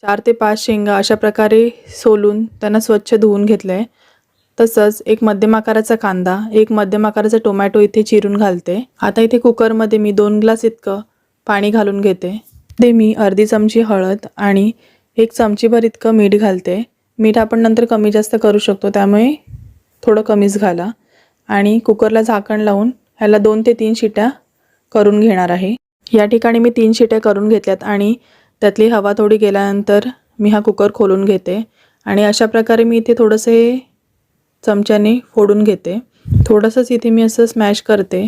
4 ते 5 शेंगा अशा प्रकारे सोलून त्यांना स्वच्छ धुवून घेतलं आहे. तसंच एक मध्यम आकाराचा कांदा, एक मध्यम आकाराचा टोमॅटो इथे चिरून घालते. आता इथे कुकरमध्ये मी 2 ग्लास इतकं पाणी घालून घेते. ते मी अर्धी चमची हळद आणि 1 चमचीभर इतकं मीठ घालते. मीठ आपण नंतर कमी जास्त करू शकतो, त्यामुळे थोडं कमीच घाला. आणि कुकरला झाकण लावून ह्याला 2 ते 3 शिट्या करून घेणार आहे. या ठिकाणी मी 3 शिट्या करून घेतल्यात आणि त्यातली हवा थोडी गेल्यानंतर मी हा कुकर खोलून घेते आणि अशा प्रकारे मी इथे थोडंसं हे चमच्याने फोडून घेते. थोडंसंच इथे मी असं स्मॅश करते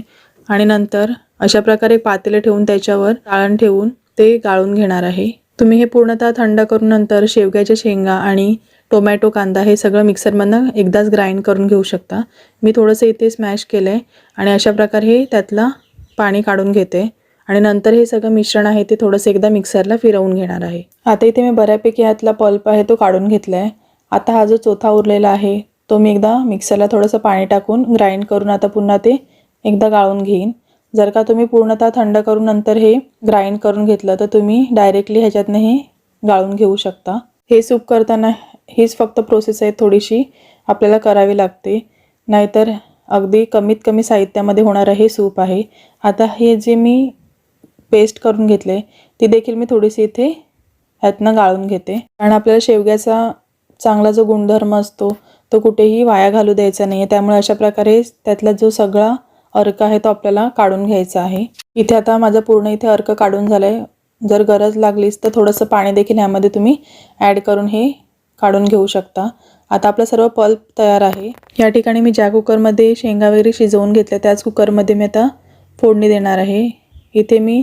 आणि नंतर अशा प्रकारे पातेलं ठेवून त्याच्यावर चाळण ठेवून ते गाळून घेणार आहे. तुम्ही हे पूर्णतः थंड करून नंतर शेवग्याच्या शेंगा आणि टोमॅटो, कांदा हे सगळं मिक्सरमधनं एकदाच ग्राइंड करून घेऊ शकता. मी थोडंसं इथे स्मॅश केलं आहे आणि अशा प्रकारे हे त्यातलं पाणी काढून घेते आणि नंतर हे सगळं मिश्रण आहे ते थोडंसं एकदा मिक्सरला फिरवून घेणार आहे. आता इथे मी बऱ्यापैकी ह्यातला पल्प आहे तो काढून घेतला आहे. आता हा जो चौथा उरलेला आहे तो मी एकदा मिक्सरला थोडंसं पाणी टाकून ग्राइंड करून आता पुन्हा ते एकदा गाळून घेईन. जर का तुम्ही पूर्णतः थंड करून नंतर हे ग्राइंड करून घेतलं तर तुम्ही डायरेक्टली ह्याच्यातनं हे गाळून घेऊ शकता. हे सूप करताना हीच फक्त प्रोसेस आहे, थोडीशी आपल्याला करावी लागते, नाहीतर अगदी कमीत कमी साहित्यामध्ये होणारं हे सूप आहे. आता हे जे मी पेस्ट करून घेतले ती देखील मी थोडीशी इथे ह्यातनं गाळून घेते. कारण आपल्याला शेवग्याचा चांगला जो गुणधर्म असतो तो कुठेही वाया घालू द्यायचा नाही आहे, त्यामुळे अशा प्रकारे त्यातला जो सगळा अर्क आहे तो आपल्याला काढून घ्यायचा आहे. इथे आता माझा पूर्ण इथे अर्क काढून झाला आहे. जर गरज लागलीच तर थोडंसं पाणी देखील ह्यामध्ये तुम्ही ॲड करून हे काढून घेऊ शकता. आता आपलं सर्व पल्प तयार आहे. या ठिकाणी मी ज्या कुकरमध्ये शेंगा वगैरे शिजवून घेतल्या त्याच कुकरमध्ये मी आता फोडणी देणार आहे. इथे मी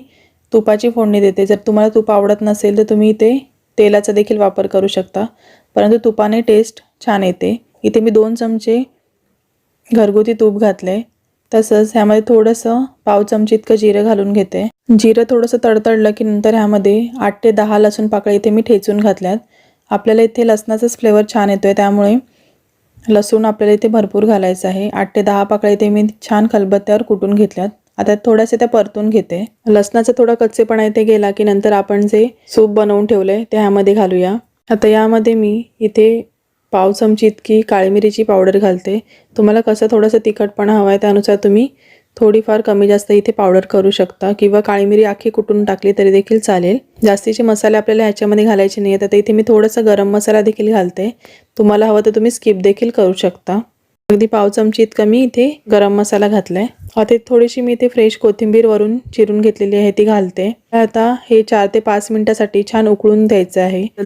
तुपाची फोडणी देते. जर तुम्हाला तूप आवडत नसेल तर तुम्ही इथे तेलाचा देखील वापर करू शकता, परंतु तुपाने टेस्ट छान येते. इथे मी 2 चमचे घरगुती तूप घातले. तसंच ह्यामध्ये थोडंसं पाव चमची इतकं जिरं घालून घेते. जिरं थोडंसं तडतडलं की नंतर ह्यामध्ये 8 ते 10 लसूण पाकळ्या इथे मी ठेचून घातल्यात. आपल्याला इथे लसणाचाच फ्लेवर छान येतो आहे, त्यामुळे लसूण आपल्याला इथे भरपूर घालायचं आहे. 8 ते 10 पाकळ्या इथे मी छान खलबत्त्यावर कुटून घेतल्यात. आता थोड्याशा त्या परतून घेते. लसणाचा थोडा कच्चेपणा इथे गेला की नंतर आपण जे सूप बनवून ठेवलंय ते ह्यामध्ये घालूया. आता यामध्ये मी इथे पाव चमची इतकी काळी मिरीची पावडर घालते. तुम्हाला कसं थोडंसं तिखटपणा हवा आहे त्यानुसार तुम्ही थोडीफार कमी जास्त इथे पावडर करू शकता, किंवा काळी मिरी आखी कुटून टाकली तरी देखील चालेल. जास्तीचे मसाले आपल्याला ह्याच्यामध्ये घालायचे नाही आहेत. आता इथे मी थोडंसं गरम मसाला देखील घालते. तुम्हाला हवं तर तुम्ही स्किप देखील करू शकता. अगदी पाव चमची इतका मी इथे गरम मसाला घातलाय. आता थोडीशी मी इथे फ्रेश कोथिंबीर वरून चिरून घेतलेली आहे ती घालते. आता हे 4 ते 5 मिनिटासाठी छान उकळून द्यायचं आहे.